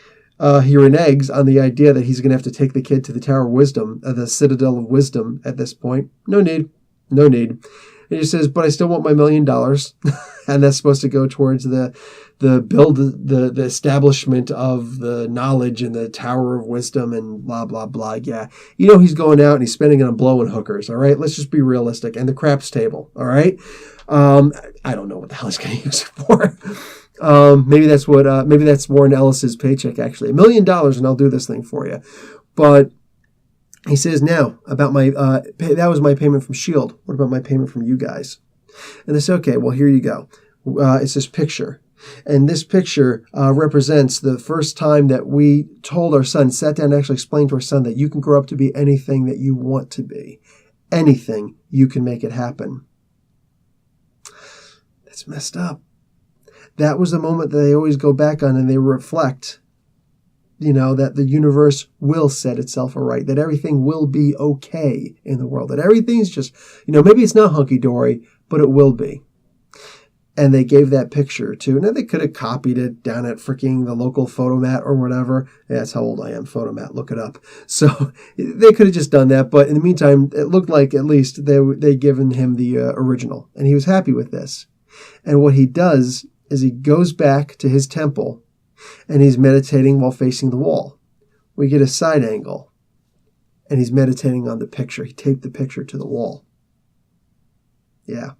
He reneges on the idea that he's going to have to take the kid to the Tower of Wisdom, the Citadel of Wisdom at this point. No need. And he says, but I still want my $1 million. And that's supposed to go towards the establishment of the knowledge and the Tower of Wisdom and blah, blah, blah. Yeah. He's going out and he's spending it on blowing hookers. All right. Let's just be realistic. And the craps table. All right. I don't know what the hell he's going to use it for. Maybe that's Warren Ellis's paycheck, actually. $1 million and I'll do this thing for you. But he says, now, about that was my payment from S.H.I.E.L.D. What about my payment from you guys? And they say, okay, well, here you go. It's this picture. And this picture represents the first time that we told our son, sat down and actually explained to our son that you can grow up to be anything that you want to be. Anything, you can make it happen. That's messed up. That was the moment that they always go back on and they reflect, that the universe will set itself aright, that everything will be okay in the world, that everything's just, maybe it's not hunky-dory, but it will be. And they gave that picture to, now they could have copied it down at freaking the local Photomat or whatever. Yeah, that's how old I am, Photomat, look it up. So they could have just done that, but in the meantime, it looked like at least they'd given him the original, and he was happy with this. And what he does is he goes back to his temple and he's meditating while facing the wall. We get a side angle and he's meditating on the picture. He taped the picture to the wall. Yeah.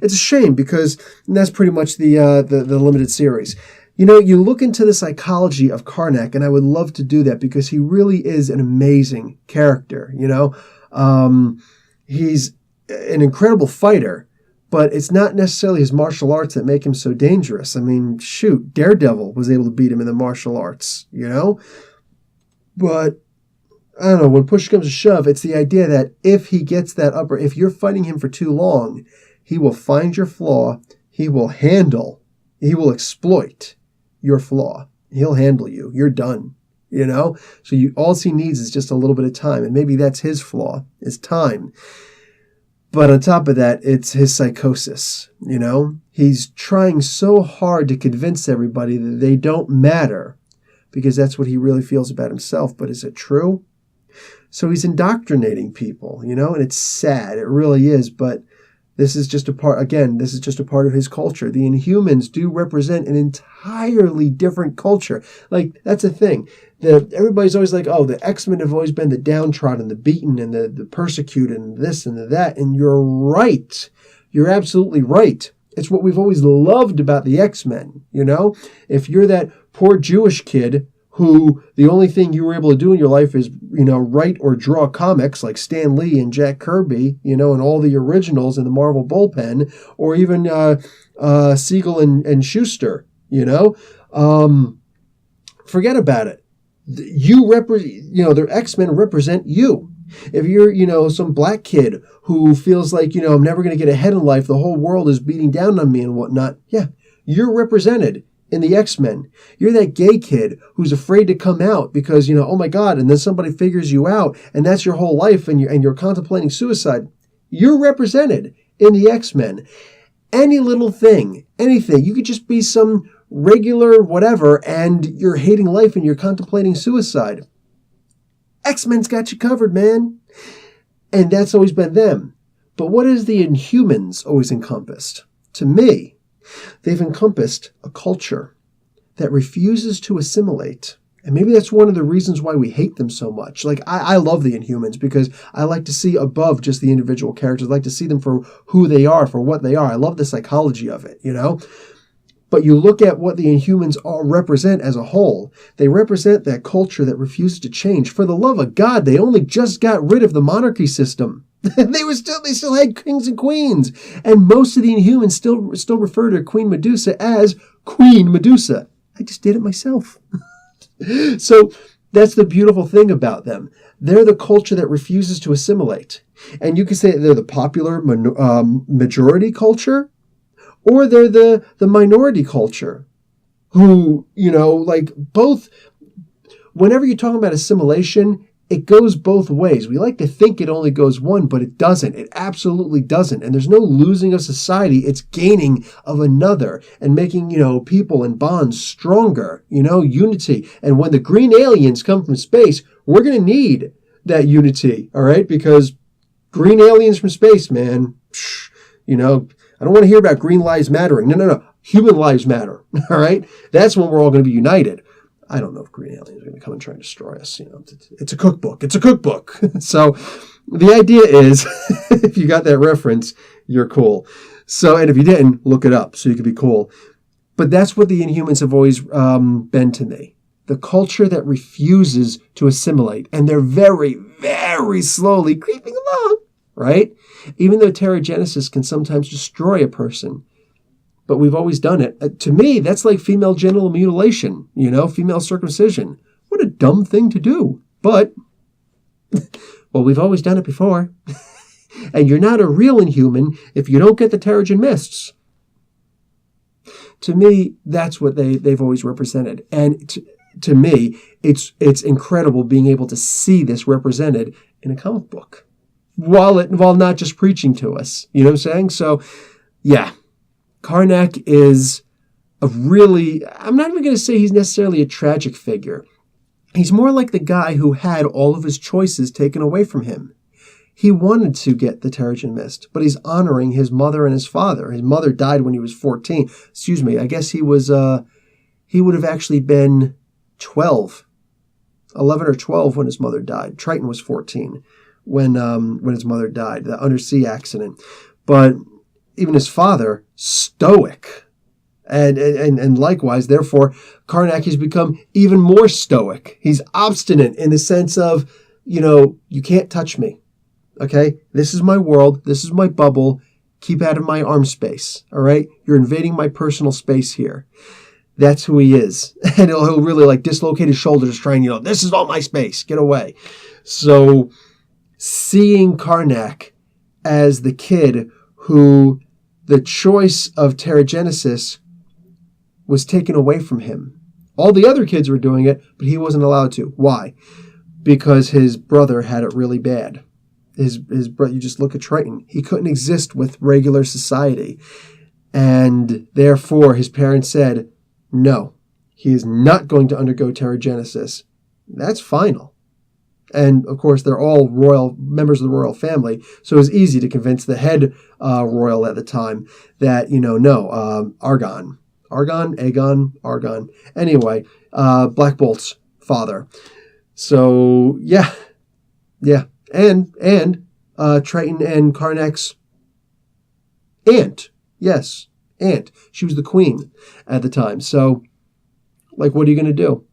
It's a shame because that's pretty much the limited series. You look into the psychology of Karnak, and I would love to do that because he really is an amazing character. He's an incredible fighter. But it's not necessarily his martial arts that make him so dangerous. I mean, shoot, Daredevil was able to beat him in the martial arts, But, I don't know, when push comes to shove, it's the idea that if he gets that if you're fighting him for too long, he will find your flaw, he will handle, he will exploit, your flaw. He'll handle you. You're done. So all he needs is just a little bit of time. And maybe that's his flaw, is time. But on top of that, it's his psychosis. He's trying so hard to convince everybody that they don't matter because that's what he really feels about himself. But is it true? So he's indoctrinating people, and it's sad. It really is. But this is just a part of his culture. The Inhumans do represent an entirely different culture. Like, that's the thing. Everybody's always like, oh, the X-Men have always been the downtrodden, the beaten, and the persecuted, and this and that. And you're right. You're absolutely right. It's what we've always loved about the X-Men, If you're that poor Jewish kid who the only thing you were able to do in your life is, write or draw comics like Stan Lee and Jack Kirby, and all the originals in the Marvel bullpen, or even Siegel and Schuster, forget about it. You represent, the X-Men represent you. If you're, some black kid who feels like, I'm never going to get ahead in life, the whole world is beating down on me and whatnot, yeah, you're represented in the X-Men. You're that gay kid who's afraid to come out because, oh my God, and then somebody figures you out and that's your whole life and you're contemplating suicide. You're represented in the X-Men. Any little thing, anything. You could just be some regular whatever and you're hating life and you're contemplating suicide. X-Men's got you covered, man. And that's always been them. But what has the Inhumans always encompassed? To me, they've encompassed a culture that refuses to assimilate. And maybe that's one of the reasons why we hate them so much. Like, I love the Inhumans because I like to see above just the individual characters. I like to see them for who they are, for what they are. I love the psychology of it, But you look at what the Inhumans all represent as a whole. They represent that culture that refuses to change. For the love of God, they only just got rid of the monarchy system. They still had kings and queens. And most of the Inhumans still refer to Queen Medusa as Queen Medusa. I just did it myself. So that's the beautiful thing about them. They're the culture that refuses to assimilate. And you can say they're the popular majority culture, or they're the minority culture who, like both, whenever you're talking about assimilation, it goes both ways. We like to think it only goes one, but it doesn't. It absolutely doesn't. And there's no losing of society. It's gaining of another and making, people and bonds stronger, unity. And when the green aliens come from space, we're going to need that unity, all right? Because green aliens from space, man, I don't want to hear about green lives mattering. No. Human lives matter, all right? That's when we're all going to be united. I don't know if green aliens are going to come and try and destroy us. It's a cookbook. It's a cookbook. So the idea is, if you got that reference, you're cool. So, and if you didn't, look it up so you can be cool. But that's what the Inhumans have always been to me. The culture that refuses to assimilate. And they're very, very slowly creeping along, right? Even though teragenesis can sometimes destroy a person. But we've always done it. To me, that's like female genital mutilation, female circumcision. What a dumb thing to do. But, well, we've always done it before. And you're not a real Inhuman if you don't get the Terrigen Mists. To me, that's what they've always represented. And to me, it's incredible being able to see this represented in a comic book. While not just preaching to us. You know what I'm saying? So, yeah. Karnak is I'm not even going to say he's necessarily a tragic figure. He's more like the guy who had all of his choices taken away from him. He wanted to get the Terrigen Mist, but he's honoring his mother and his father. His mother died when he was 14. Excuse me, I guess he would have actually been 11 or 12 when his mother died. Triton was 14 when his mother died, the undersea accident. But even his father, stoic. And likewise, therefore, Karnak has become even more stoic. He's obstinate in the sense of, you can't touch me. Okay? This is my world. This is my bubble. Keep out of my arm space. All right? You're invading my personal space here. That's who he is. And he'll really dislocate his shoulders trying, this is all my space. Get away. So seeing Karnak as the kid who the choice of teragenesis was taken away from him. All the other kids were doing it, but he wasn't allowed to. Why? Because his brother had it really bad. His brother, you just look at Triton. He couldn't exist with regular society. And therefore, his parents said, no, he is not going to undergo pterogenesis. That's final. And, of course, they're all royal members of the royal family, so it was easy to convince the head royal at the time that, Argon. Argon. Anyway, Black Bolt's father. So, yeah. And Triton and Karnack's aunt. Yes, aunt. She was the queen at the time. So, what are you going to do?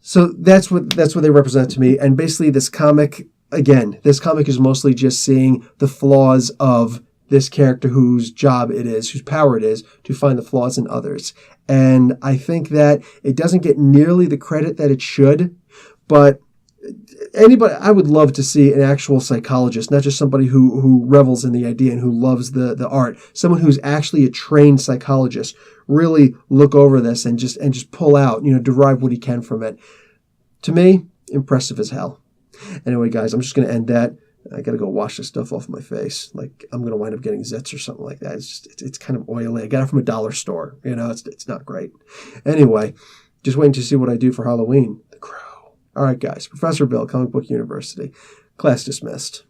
So that's what they represent to me. And basically this comic is mostly just seeing the flaws of this character whose job it is, whose power it is to find the flaws in others. And I think that it doesn't get nearly the credit that it should, but I would love to see an actual psychologist, not just somebody who revels in the idea and who loves the art, someone who's actually a trained psychologist, really look over this and just pull out, derive what he can from it. To me, impressive as hell. Anyway, guys, I'm just going to end that. I got to go wash this stuff off my face. I'm going to wind up getting zits or something like that. It's kind of oily. I got it from a dollar store. It's not great. Anyway, just waiting to see what I do for Halloween. The Crow. All right, guys. Professor Bill, Comic Book University. Class dismissed.